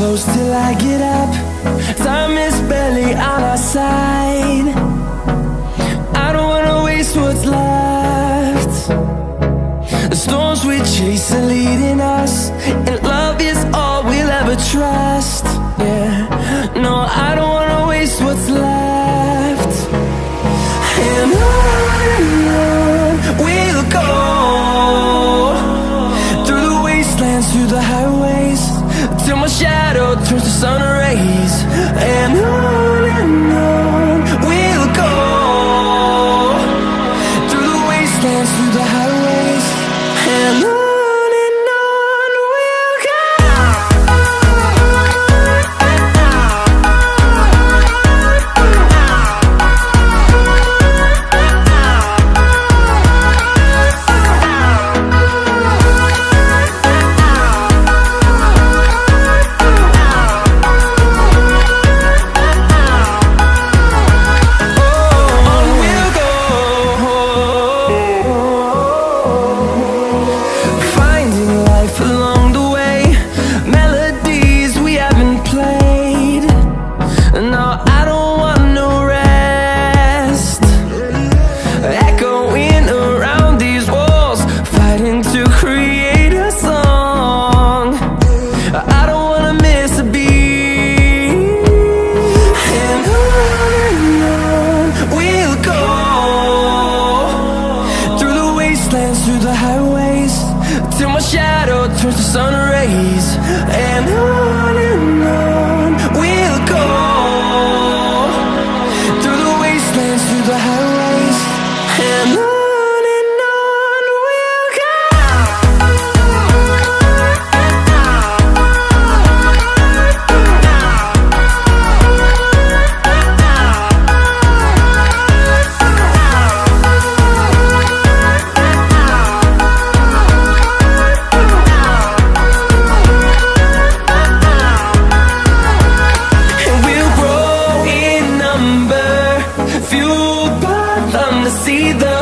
close till I get up. Time is barely on our side. I don't wanna waste what's left. The storms we chase are leading us, and love is all we'll ever trust. Yeah, no, I don't wanna waste what's left. And on we'll go, through the wastelands, through the highways, till my shadow turns to sun rays. And on we'll go, through the wastelands, through the highways, and on we'll go. Through the highways, till my shadow turns to sun rays. And on we'll go, through the wastelands, through the highways, and on we'll go. Fueled by them to see the